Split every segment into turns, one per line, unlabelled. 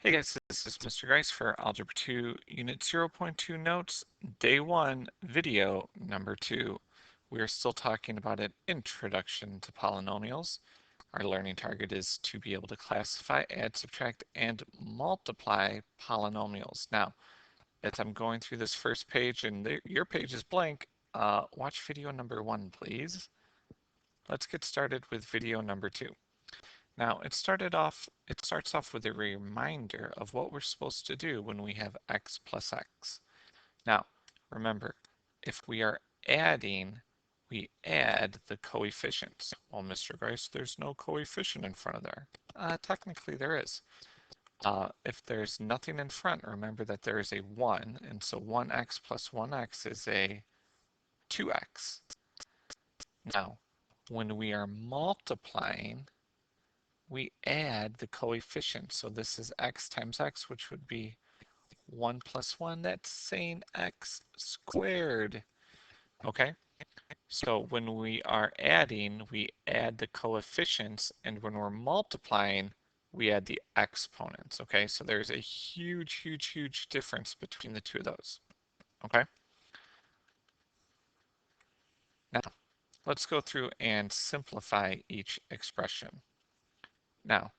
Hey guys, this is Mr. Grice for Algebra 2 Unit 0.2 Notes, Day 1, Video number 2. We are still talking about an introduction to polynomials. Our learning target is to be able to classify, add, subtract, and multiply polynomials. Now, as I'm going through this first page and your page is blank, watch video number 1, please. Let's get started with video number 2. Now, it starts off with a reminder of what we're supposed to do when we have x plus x. Now, remember, if we are adding, we add the coefficients. Well, Mr. Grice, there's no coefficient in front of there. Technically, there is. If there's nothing in front, remember that there is a 1, and so 1x plus 1x is a 2x. Now, when we are multiplying, we add the coefficient. So this is x times x, which would be 1 plus 1. That's saying x squared. Okay? So when we are adding, we add the coefficients, and when we're multiplying, we add the exponents. Okay? So there's a huge difference between the two of those. Okay? Now, let's go through and simplify each expression. Now,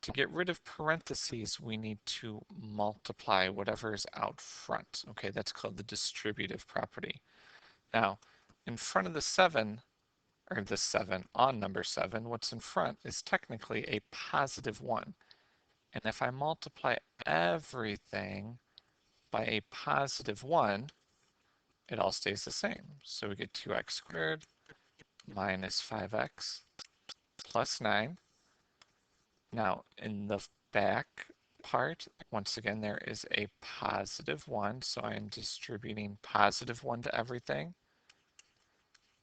to get rid of parentheses, we need to multiply whatever is out front. Okay, that's called the distributive property. Now, in front of the 7, or the 7 on number 7, what's in front is technically a positive 1. And if I multiply everything by a positive 1, it all stays the same. So we get 2x squared minus 5x plus 9. Now, in the back part, once again, there is a positive 1, so I am distributing positive 1 to everything,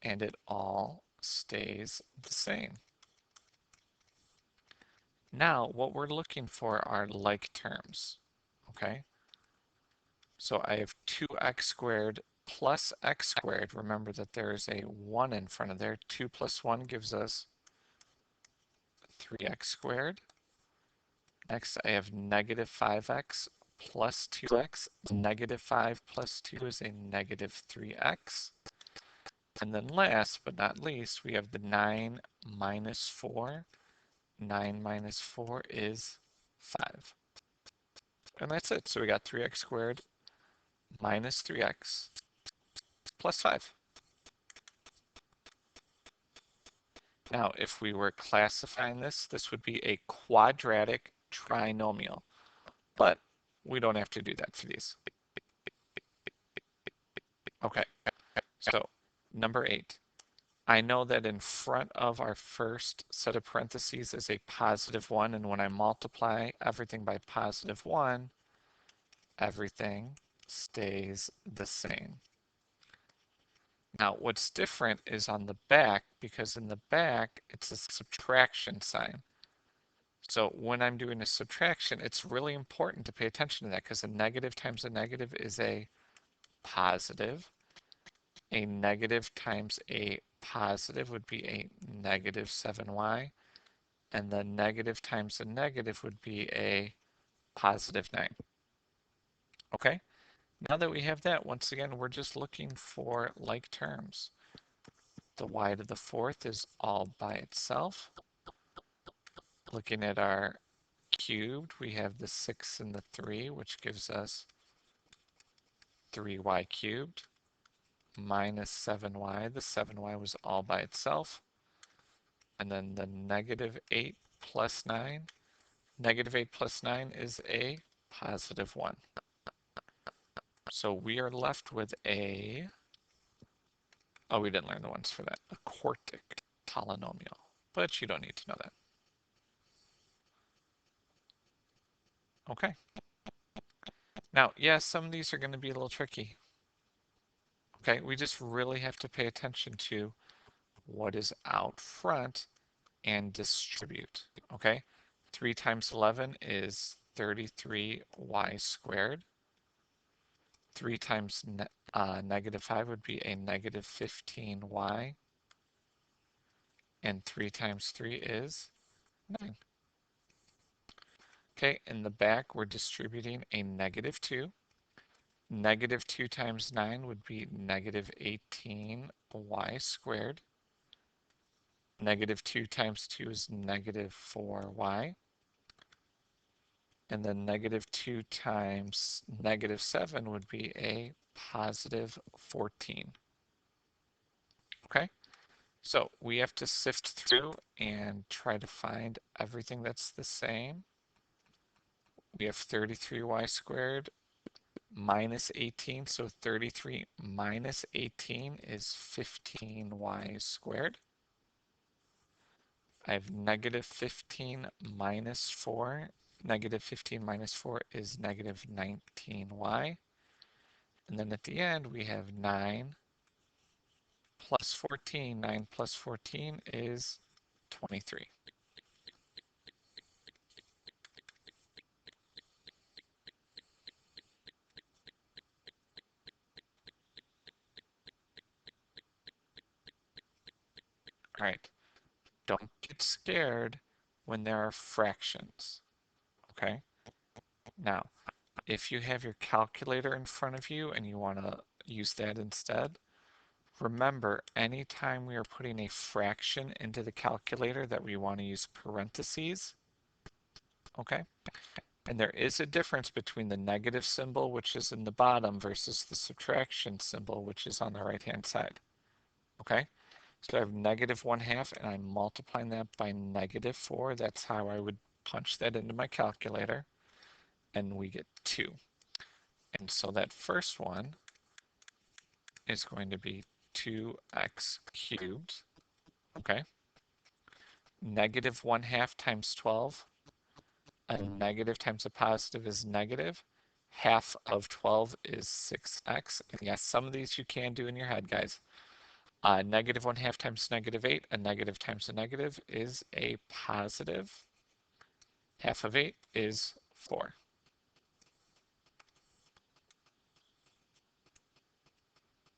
and it all stays the same. Now, what we're looking for are like terms, okay? So I have 2x squared plus x squared. Remember that there is a 1 in front of there. 2 plus 1 gives us 3x squared. Next, I have negative 5x plus 2x. Negative 5 plus 2 is a negative 3x. And then last but not least, we have the 9 minus 4. 9 minus 4 is 5. And that's it. So we got 3x squared minus 3x plus 5. Now, if we were classifying this, this would be a quadratic trinomial. But we don't have to do that for these. Okay, so number 8. I know that in front of our first set of parentheses is a positive 1, and when I multiply everything by positive 1, everything stays the same. Now, what's different is on the back, because in the back, it's a subtraction sign. So when I'm doing a subtraction, it's really important to pay attention to that, because a negative times a negative is a positive. A negative times a positive would be a negative 7y, and the negative times a negative would be a positive 9. Okay? Now that we have that, once again, we're just looking for like terms. The y to the 4th is all by itself. Looking at our cubed, we have the 6 and the 3, which gives us 3y cubed minus 7y. The 7y was all by itself. And then the negative 8 plus 9. Negative 8 plus 9 is a positive 1. So we are left with a, oh, we didn't learn the ones for that, a quartic polynomial, but you don't need to know that. Okay. Now, yes, some of these are going to be a little tricky. Okay, we just really have to pay attention to what is out front and distribute. Okay, 3 times 11 is 33y squared. 3 times negative 5 would be a negative 15y. And 3 times 3 is 9. Okay, in the back, we're distributing a negative 2. Negative 2 times 9 would be negative 18y squared. Negative 2 times 2 is negative 4y. And then negative 2 times negative 7 would be a positive 14. Okay, so we have to sift through and try to find everything that's the same. We have 33y squared minus 18, so 33 minus 18 is 15y squared. I have negative 15 minus 4. Negative 15 minus 4 is negative 19y. And then at the end, we have 9 plus 14. 9 plus 14 is 23. All right, don't get scared when there are fractions, okay? Now, if you have your calculator in front of you and you want to use that instead, remember, anytime we are putting a fraction into the calculator that we want to use parentheses, okay? And there is a difference between the negative symbol, which is in the bottom, versus the subtraction symbol, which is on the right-hand side, okay? So I have negative 1/2, and I'm multiplying that by negative 4. That's how I would punch that into my calculator, and we get 2. And so that first one is going to be 2x cubed, okay? Negative 1/2 times 12. A negative times a positive is negative. Half of 12 is 6x. And yes, some of these you can do in your head, guys. Negative 1/2 times negative 8. A negative times a negative is a positive. Half of 8 is 4.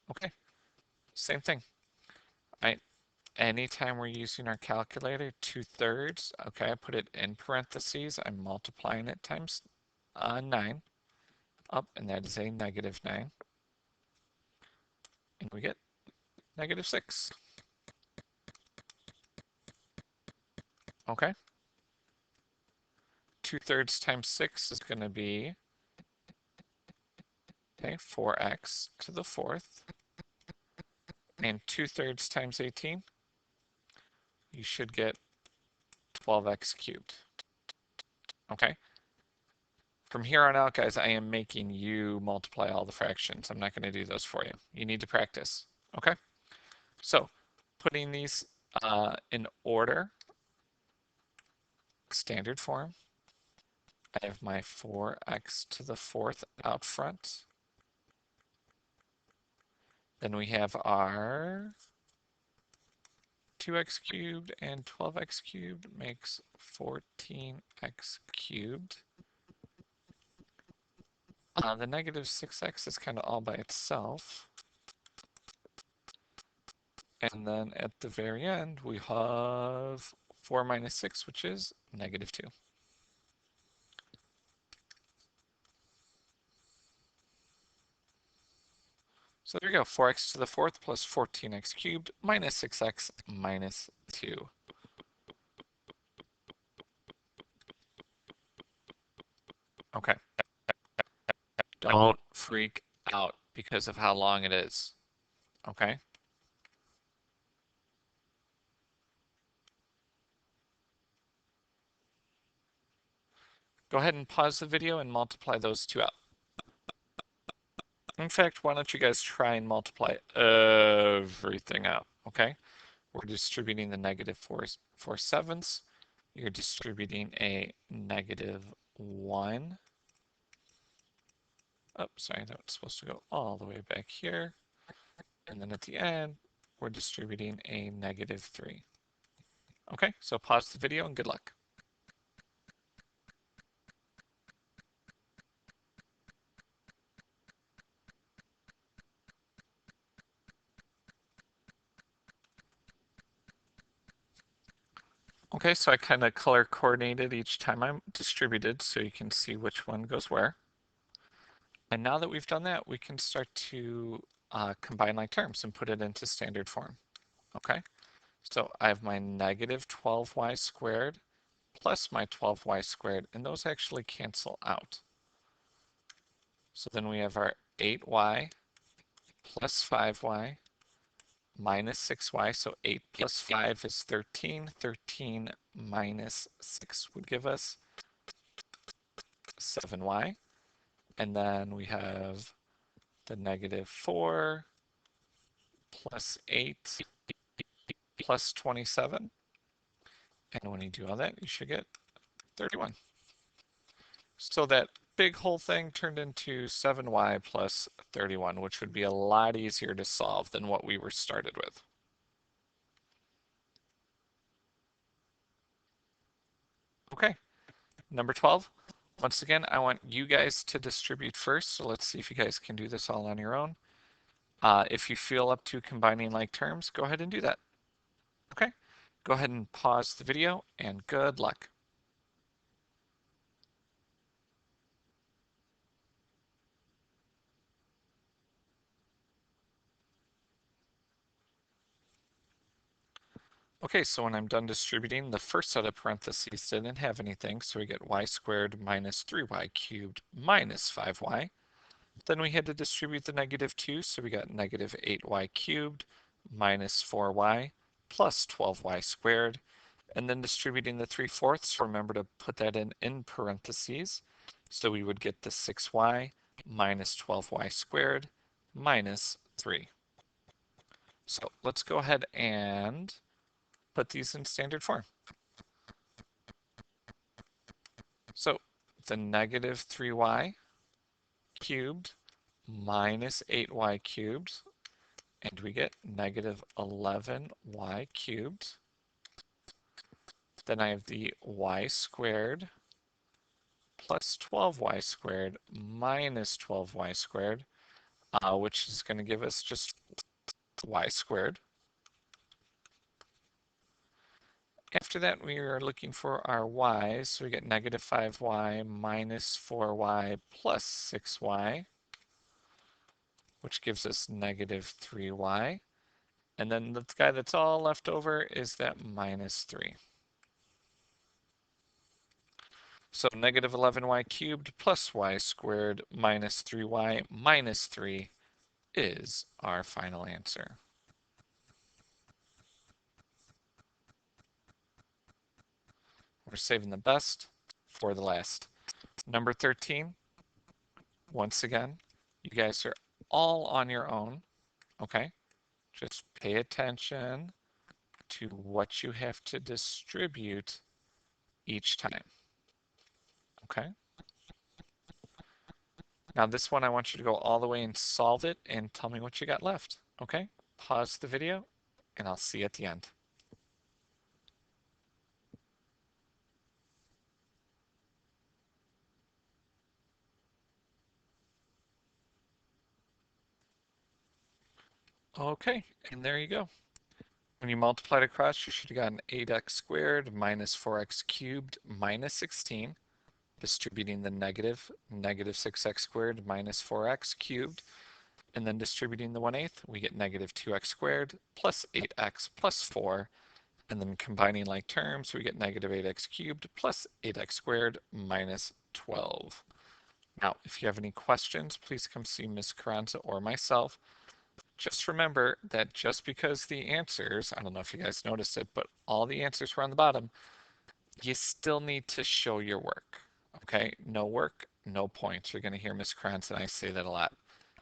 Okay, same thing. All right. Anytime we're using our calculator, 2/3, okay, I put it in parentheses. I'm multiplying it times 9 up, and that is a negative 9. And we get negative 6. Okay. 2/3 times 6 is going to be, okay, 4x to the 4th. And 2/3 times 18, you should get 12x cubed. Okay. From here on out, guys, I am making you multiply all the fractions. I'm not going to do those for you. You need to practice. Okay. So putting these in order, standard form, I have my 4x to the 4th out front. Then we have our 2x cubed and 12x cubed makes 14x cubed. The negative 6x is kind of all by itself. And then at the very end, we have 4 minus 6, which is negative 2. So there you go, 4x to the 4th plus 14x cubed minus 6x minus 2. Okay. Don't freak out because of how long it is. Okay? Go ahead and pause the video and multiply those two out. In fact, why don't you guys try and multiply everything out, okay? We're distributing the negative 4/7. You're distributing a negative 1. Oh, sorry, that was supposed to go all the way back here. And then at the end, we're distributing a negative 3. Okay, so pause the video and good luck. Okay, so I kind of color coordinated each time I'm distributed so you can see which one goes where. And now that we've done that, we can start to combine like terms and put it into standard form. Okay, so I have my negative 12y squared plus my 12y squared, and those actually cancel out. So then we have our 8y plus 5y minus 6y, so 8 plus 5 is 13. 13 minus 6 would give us 7y. And then we have the negative 4 plus 8 plus 27. And when you do all that, you should get 31. So that big whole thing turned into 7y plus 31, which would be a lot easier to solve than what we were started with. Okay, number 12. Once again, I want you guys to distribute first, so let's see if you guys can do this all on your own. If you feel up to combining like terms, go ahead and do that. Okay, go ahead and pause the video, and good luck. Okay, so when I'm done distributing, the first set of parentheses didn't have anything, so we get y squared minus 3y cubed minus 5y. Then we had to distribute the negative 2, so we got negative 8y cubed minus 4y plus 12y squared. And then distributing the 3/4, remember to put that in parentheses. So we would get the 6y minus 12y squared minus 3. So let's go ahead and put these in standard form. So the negative 3y cubed minus 8y cubed, and we get negative 11y cubed. Then I have the y squared plus 12y squared minus 12y squared, which is going to give us just y squared. After that, we are looking for our y's, so we get negative 5y minus 4y plus 6y, which gives us negative 3y. And then the guy that's all left over is that minus 3. So negative 11y cubed plus y squared minus 3y minus 3 is our final answer. We're saving the best for the last. Number 13, once again, you guys are all on your own, okay? Just pay attention to what you have to distribute each time, okay? Now this one, I want you to go all the way and solve it and tell me what you got left, okay? Pause the video and I'll see you at the end. Okay, and there you go. When you multiplied across, you should have gotten 8x squared minus 4x cubed minus 16. Distributing the negative 6x squared minus 4x cubed. And then distributing the 1/8, we get negative 2x squared plus 8x plus 4. And then combining like terms, we get negative 8x cubed plus 8x squared minus 12. Now, if you have any questions, please come see Ms. Carranza or myself. Just remember that just because the answers, I don't know if you guys noticed it, but all the answers were on the bottom, you still need to show your work. Okay, no work, no points. You're going to hear Ms. Carranza and I say that a lot.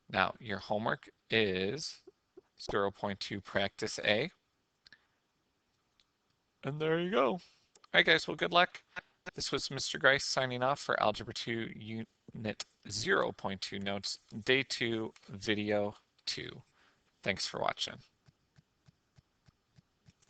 Now, your homework is 0.2 practice A. And there you go. All right, guys, well, good luck. This was Mr. Grice signing off for Algebra 2 Unit 0.2 Notes, Day 2, Video 2. Thanks for watching.